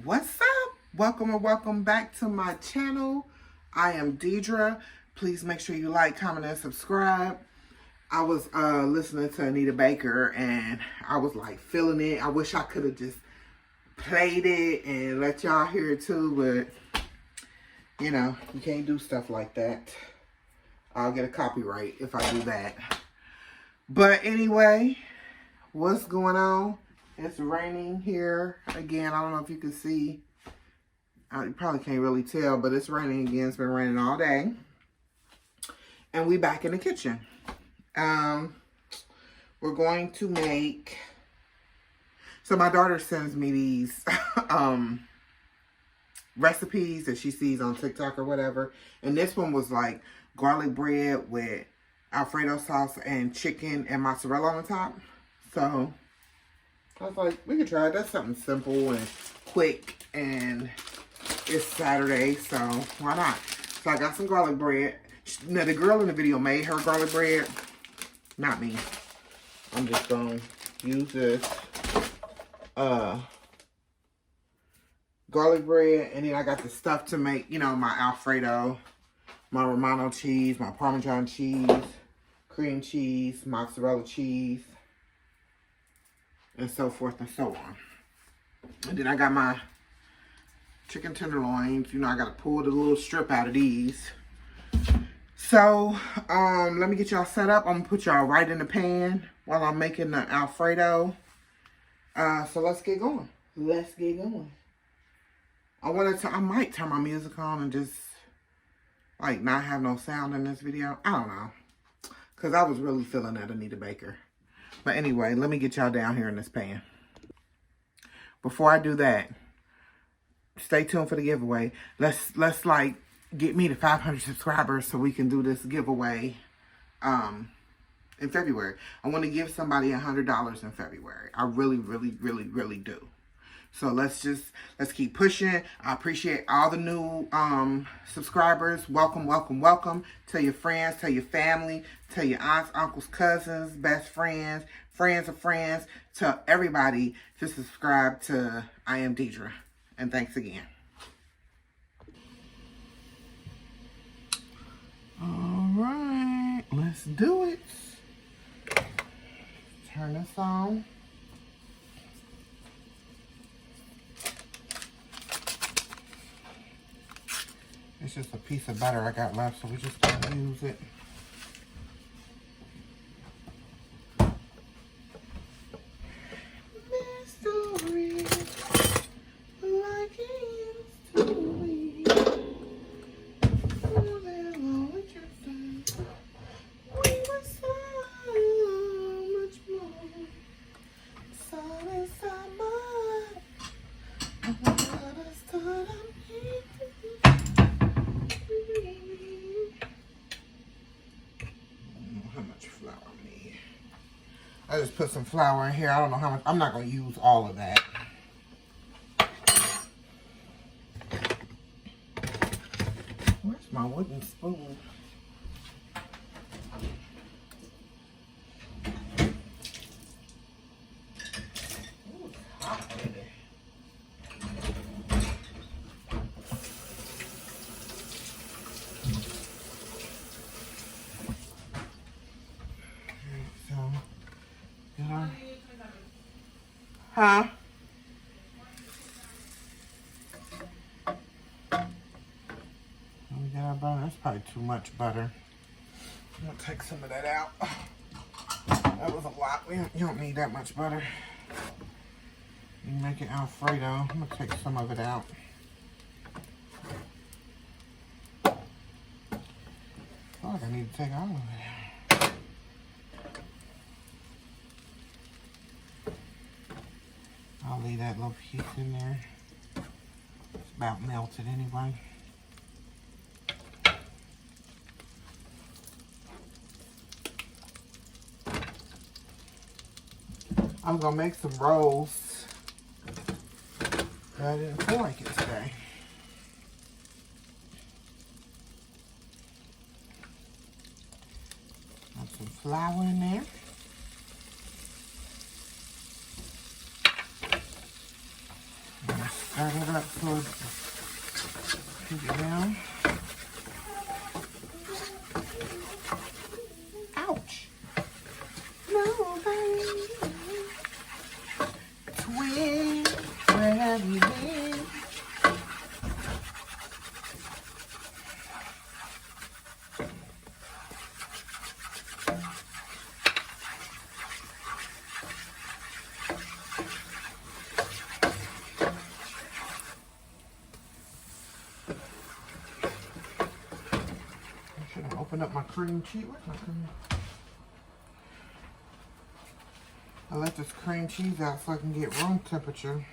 What's up? Welcome or welcome back to my channel. I am Deidre. Please make sure you like, comment, and subscribe. I was listening to Anita Baker and I was like feeling it. I wish I could have just played it and let y'all hear it too, but you know, you can't do stuff like that. I'll get a copyright if I do that. But anyway, what's going on? It's raining here again. I don't know if you can see. You probably can't really tell, but it's raining again. It's been raining all day. And we back in the kitchen. We're going to make... So my daughter sends me these recipes that she sees on TikTok or whatever. And this one was like garlic bread with Alfredo sauce and chicken and mozzarella on the top. So I was like, we could try it. That's something simple and quick, and it's Saturday, so why not? So I got some garlic bread. Now, the girl in the video made her garlic bread. Not me. I'm just going to use this garlic bread, and then I got the stuff to make, you know, my Alfredo, my Romano cheese, my Parmesan cheese, cream cheese, mozzarella cheese, and so forth and so on. And then I got my chicken tenderloins. You know, I got to pull the little strip out of these. So, let me get y'all set up. I'm going to put y'all right in the pan while I'm making the Alfredo. So let's get going. Let's get going. I might turn my music on and just, like, not have no sound in this video. I don't know. Because I was really feeling that Anita Baker. But anyway, let me get y'all down here in this pan. Before I do that, stay tuned for the giveaway. Let's like get me to 500 subscribers so we can do this giveaway in February. I want to give somebody $100 in February. I really, really, really, really do. So let's keep pushing. I appreciate all the new subscribers. Welcome, welcome, welcome. Tell your friends, tell your family, tell your aunts, uncles, cousins, best friends, friends of friends. Tell everybody to subscribe to IAmDeidre. And thanks again. All right, let's do it. Turn this on. It's just a piece of butter I got left, so we're just gonna use it. Mystery, like it used to be. Oh, there, Lord, your face. We were so much more. So inside my heart, I stood up here. How much flour I need. I just put some flour in here. I don't know how much. I'm not going to use all of that. Where's my wooden spoon? Ooh, it's hot in there. Huh? We got our butter. That's probably too much butter. I'm gonna take some of that out. That was a lot. You don't need that much butter. You make it Alfredo. I'm gonna take some of it out. I feel like I need to take all of it out. I'll leave that little piece in there. It's about melted anyway. I'm gonna make some rolls. But I didn't feel like it today. Got some flour in there. Start it up so it's keep it down. Ouch. Nobody. Twin, where have you been? Open up my cream cheese. Where's my cream? I let this cream cheese out so I can get room temperature.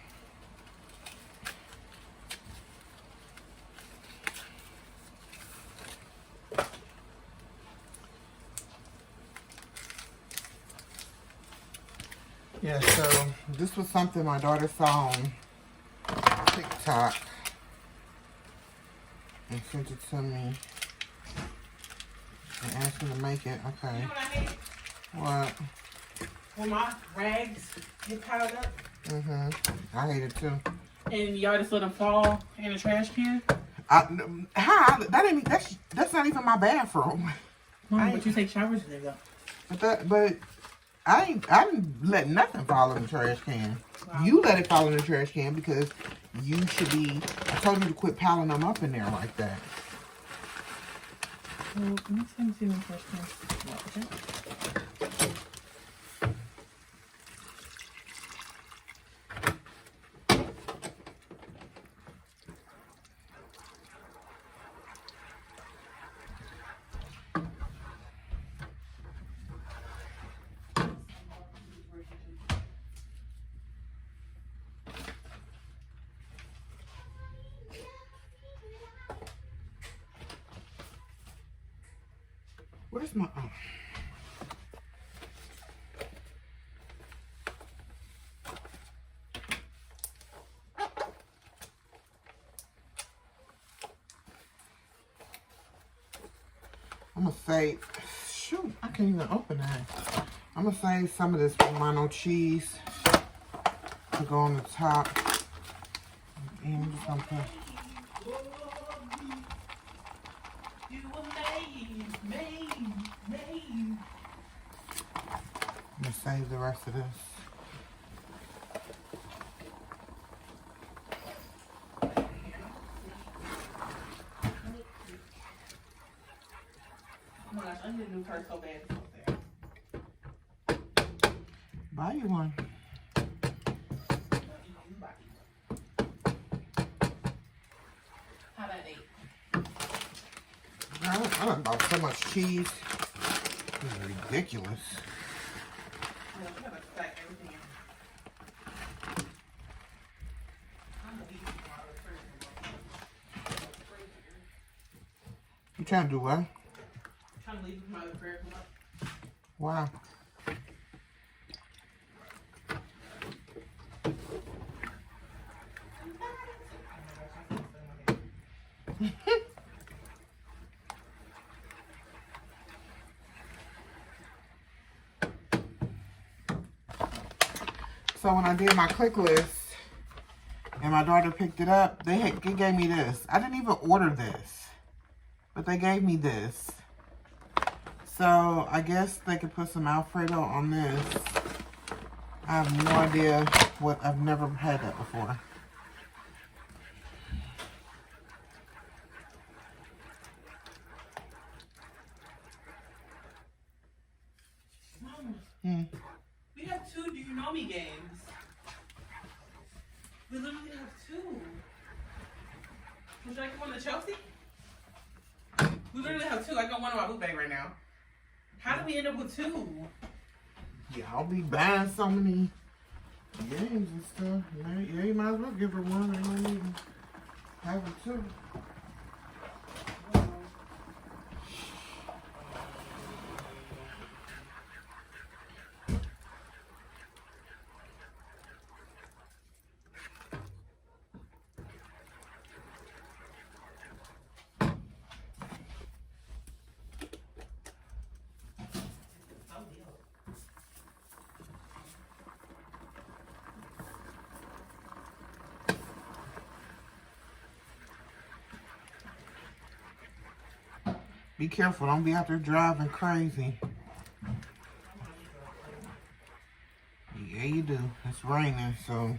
Yeah, so this was something my daughter saw on TikTok and sent it to me. And asked me to make it. Okay. You know what I hate? What? When my rags get piled up. I hate it too. And y'all just let them fall in the trash can. How? That's not even my bathroom. Mom, but you take showers in there though. But I didn't let nothing fall in the trash can. Wow. You let it fall in the trash can because you should be. I told you to quit piling them up in there like that. Well, let me see the first one. Where's my... Oh. I'm going to save... Shoot, I can't even open that. I'm going to save some of this Romano cheese to go on the top. And I'm just going to put... I'm going to save the rest of this. Oh my gosh, I need a new purse so bad. Buy you one. How about 8? I done bought so much cheese. This is ridiculous. You trying to do what? Trying to leave my other prayer come up. Wow. So when I did my click list and my daughter picked it up, they gave me this. I didn't even order this, but they gave me this. So I guess they could put some Alfredo on this. I have no idea what, I've never had that before. Mama, we have 2 Do You Know Me games. We literally have 2. Would you like one to Chelsea? We literally have 2. I got one in my book bag right now. How did we end up with 2? Yeah, I'll be buying so many games and stuff. Yeah, you might as well give her one. They might even have it too. Be careful. Don't be out there driving crazy. Yeah, you do. It's raining, so.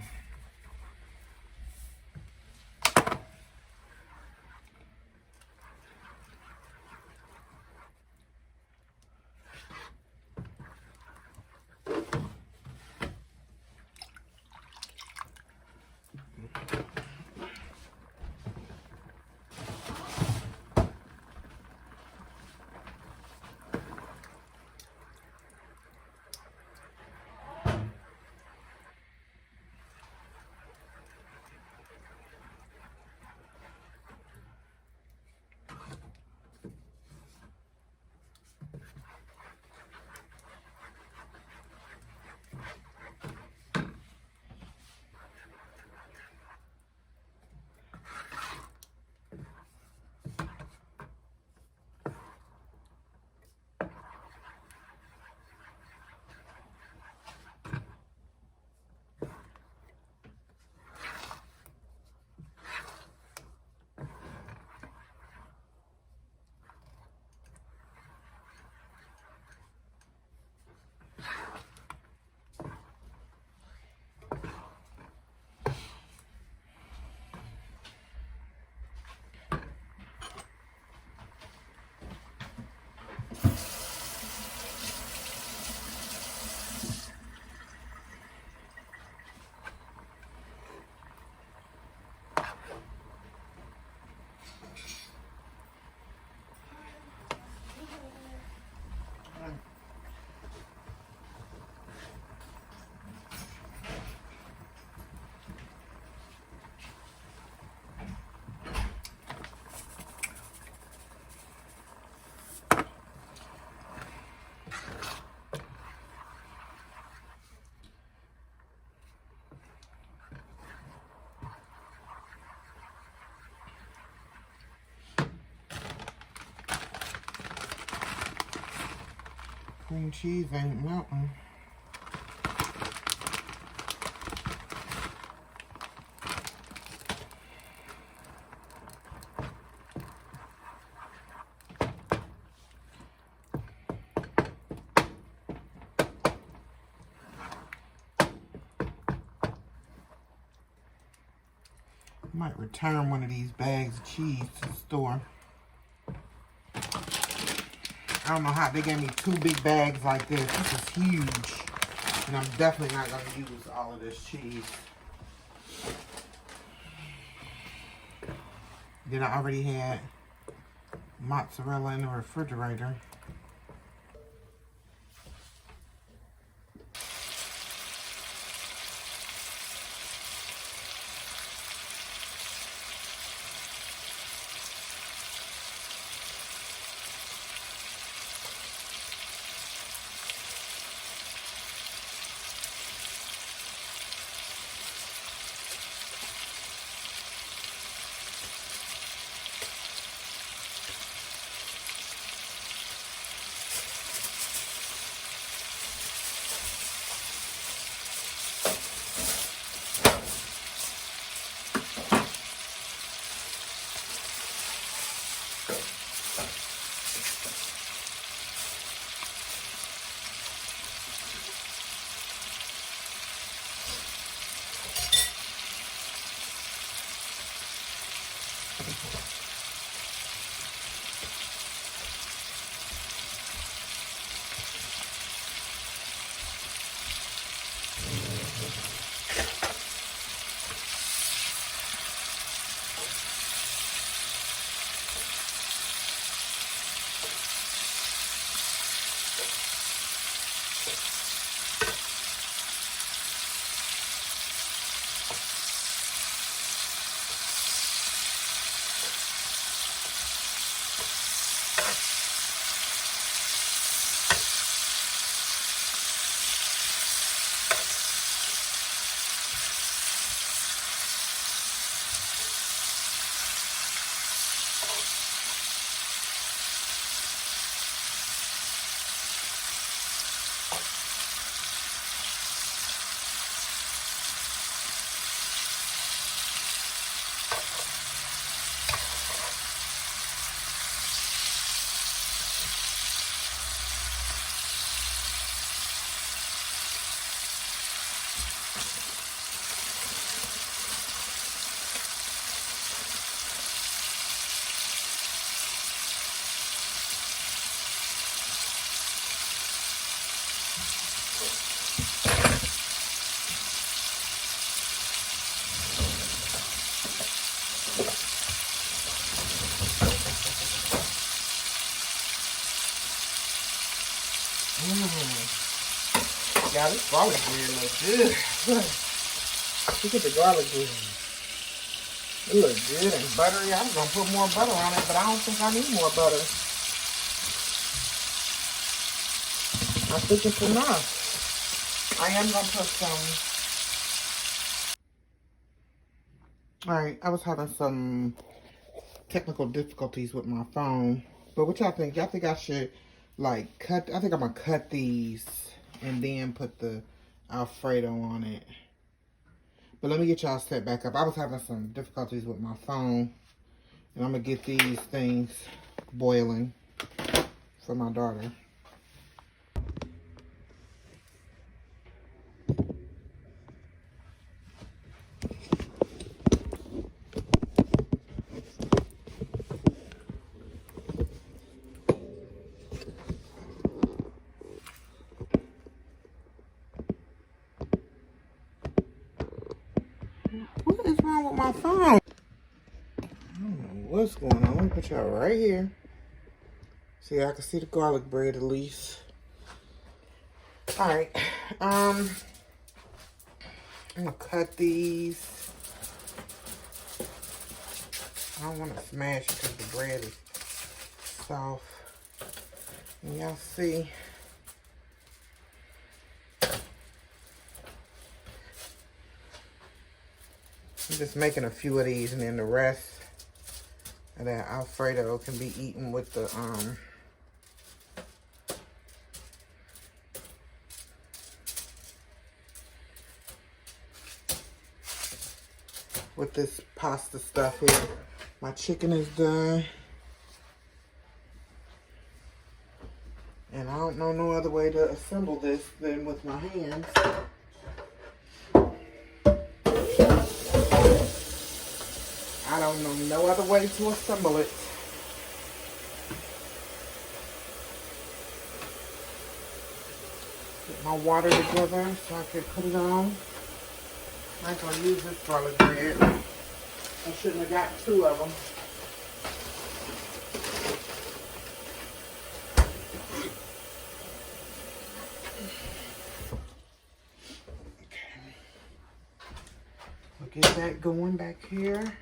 Cream cheese ain't melting. Might return one of these bags of cheese to the store. I don't know how they gave me 2 big bags like this. This is huge. And I'm definitely not going to use all of this cheese. Then I already had mozzarella in the refrigerator. Yeah, this garlic bread looks good. Look at the garlic bread. It looks good and buttery. I was going to put more butter on it, but I don't think I need more butter. I think it's enough. I am going to put some. Alright, I was having some technical difficulties with my phone. But what y'all think? Y'all think I should, like, cut? I think I'm going to cut these and then put the Alfredo on it. But let me get y'all set back up. I was having some difficulties with my phone. And I'm going to get these things boiling for my daughter. What is wrong with my phone? I don't know what's going on. Let me put y'all right here. See, I can see the garlic bread at least. Alright. I'm gonna cut these. I don't want to smash it because the bread is soft. And y'all see. I'm just making a few of these, and then the rest of that Alfredo can be eaten with the with this pasta stuff here. My chicken is done. And I don't know no other way to assemble this than with my hands. I don't know no other way to assemble it. Get my water together so I can put it on. I'm not going to use this garlic bread. I shouldn't have got 2 of them. Okay. We'll get that going back here.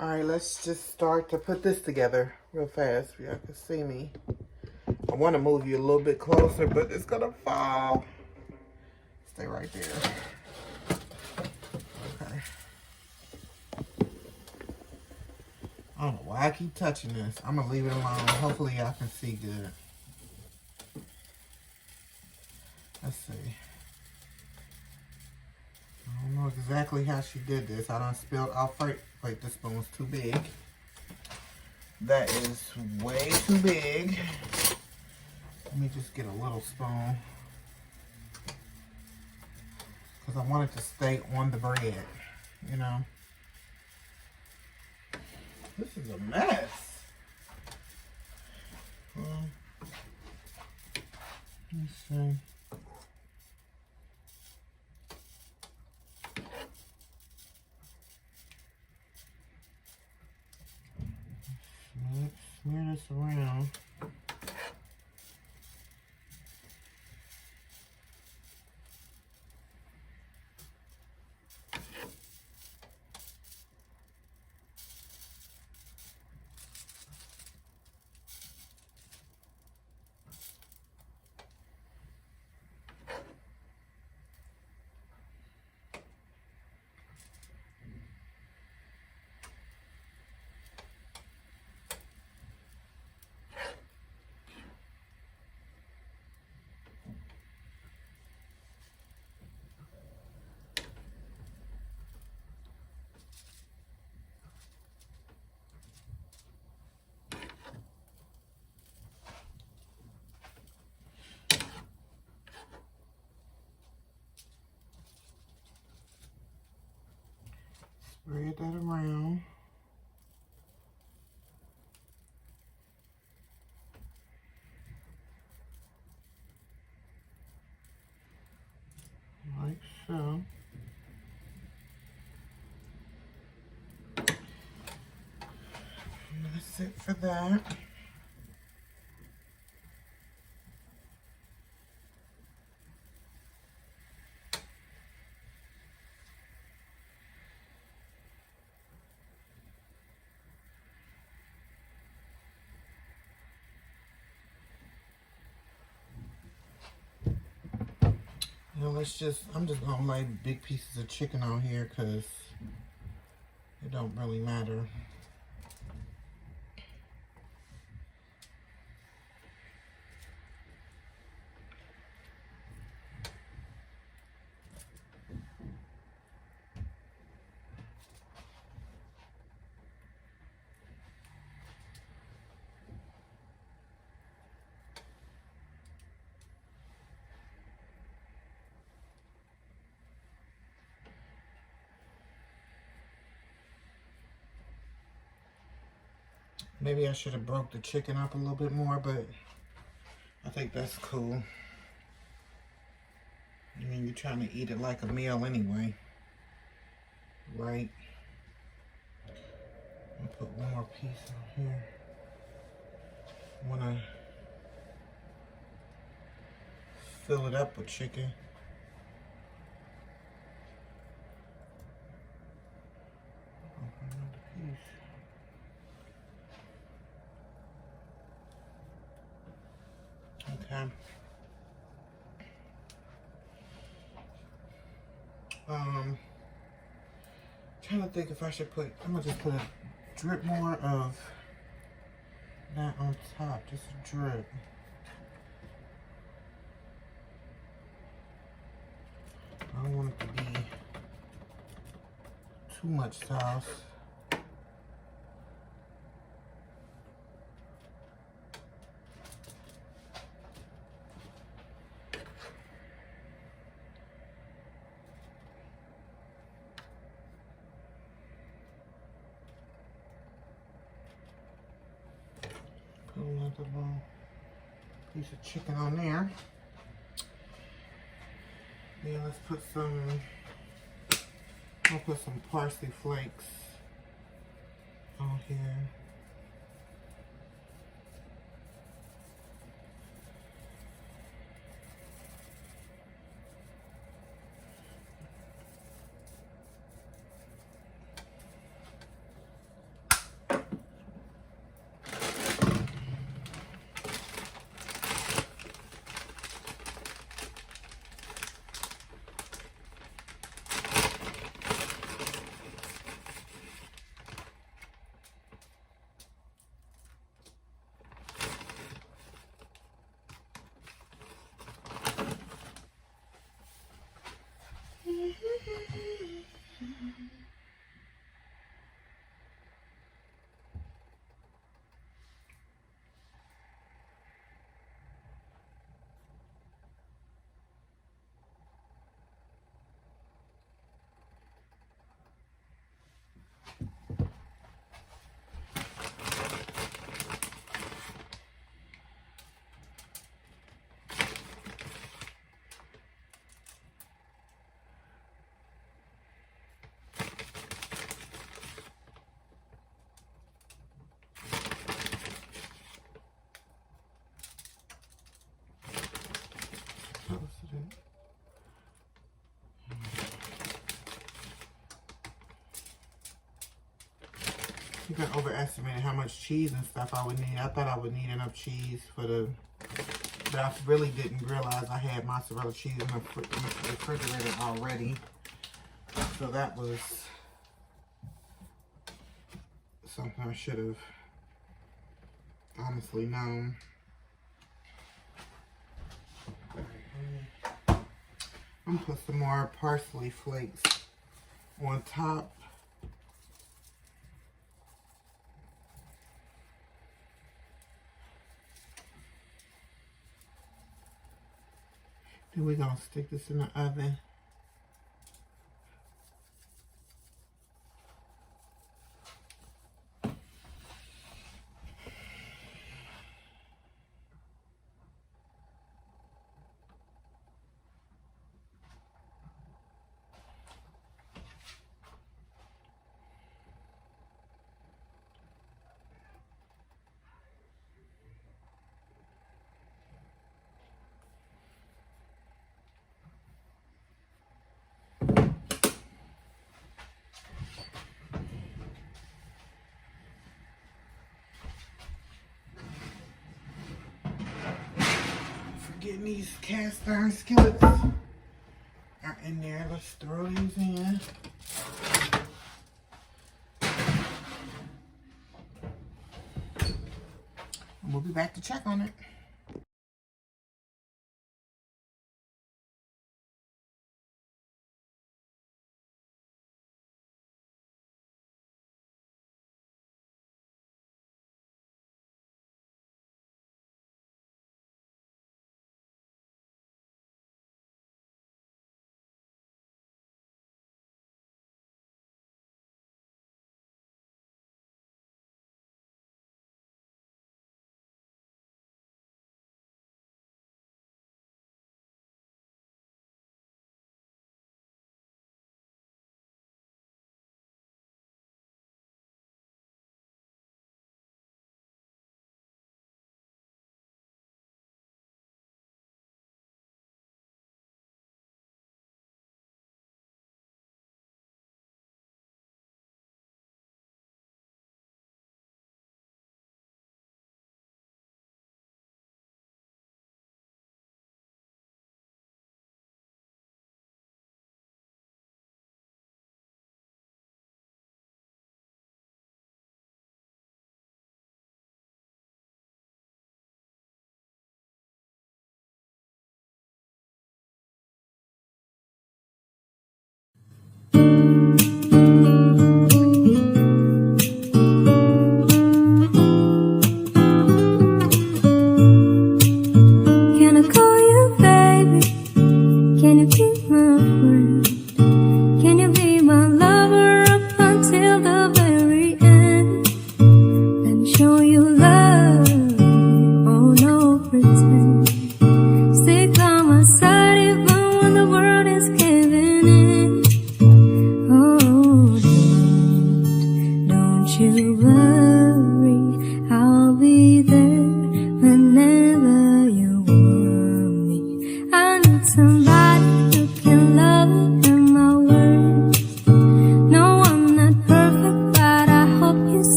Alright, let's just start to put this together real fast so y'all can see me. I want to move you a little bit closer, but it's going to fall. Stay right there. Okay. I don't know why I keep touching this. I'm going to leave it alone. Hopefully y'all can see good. Let's see. I don't know exactly how she did this. I done spilled Alfredo. Wait, this spoon's too big. That is way too big. Let me just get a little spoon. Because I want it to stay on the bread, you know. This is a mess. Let's see. Smear this around. Spread that around. Like so. And that's it for that. I'm just gonna lay big pieces of chicken on here because it don't really matter. Maybe I should have broke the chicken up a little bit more, but I think that's cool. I mean, you're trying to eat it like a meal anyway, right? I'll put one more piece on here. I want to fill it up with chicken. Another piece. Okay. Trying to think if I should put, I'm gonna just put a drip more of that on top, just a drip. I don't want it to be too much sauce. Put another little piece of chicken on there. Then let's put some, I'll put some parsley flakes on here. I think I overestimated how much cheese and stuff I would need. I thought I would need enough cheese for the, but I really didn't realize I had mozzarella cheese in the refrigerator already. So that was something I should have honestly known. I'm gonna put some more parsley flakes on top. Then we're gonna stick this in the oven. Getting these cast iron skillets in there. Let's throw these in. And we'll be back to check on it.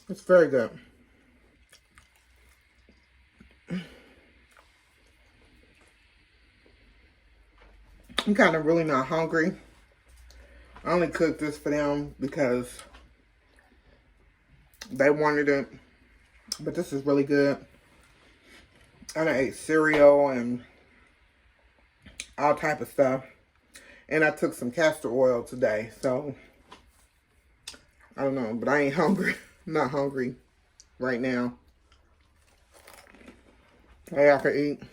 It's very good. I'm kind of really not hungry. I only cooked this for them because they wanted it. But this is really good. I done ate cereal and all type of stuff. And I took some castor oil today. So, I don't know. But I ain't hungry. I'm not hungry right now. Hey, I can eat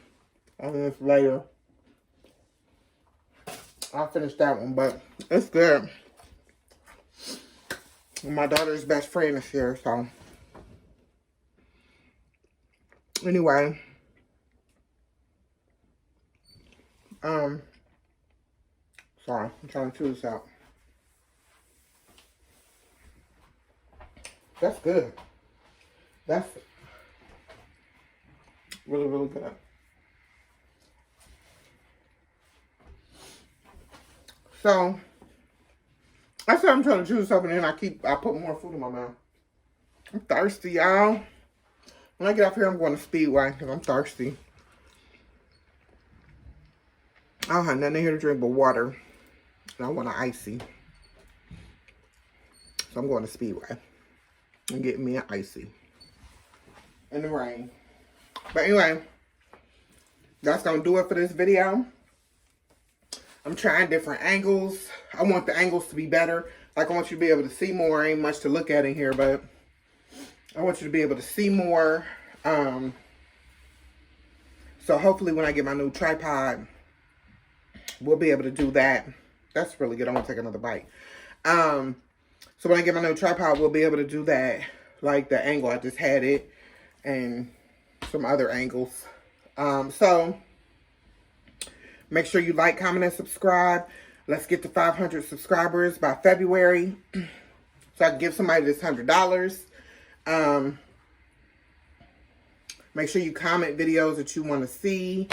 on this later. I'll finish that one, but it's good. My daughter's best friend is here, so. Anyway. Sorry, I'm trying to chew this out. That's good. That's really, really good. So, I said I'm trying to chew this up and then I put more food in my mouth. I'm thirsty, y'all. When I get up here, I'm going to Speedway because I'm thirsty. I don't have nothing here to drink but water. And I want an icy. So I'm going to Speedway and getting me an icy in the rain. But anyway, that's going to do it for this video. I'm trying different angles. I want the angles to be better. Like, I want you to be able to see more. Ain't much to look at in here, but I want you to be able to see more. So hopefully when I get my new tripod, we'll be able to do that. That's really good. I'm going to take another bite. So when I get my new tripod, we'll be able to do that. Like the angle I just had it. And some other angles. So make sure you like, comment, and subscribe. Let's get to 500 subscribers by February. So I can give somebody this $100. Make sure you comment videos that you want to see.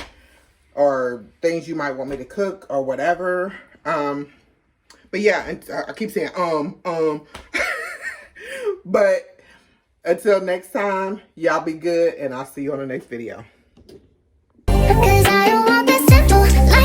Or things you might want me to cook or whatever. But yeah, and I keep saying but until next time, y'all be good, and I'll see you on the next video. Because I don't want this simple life.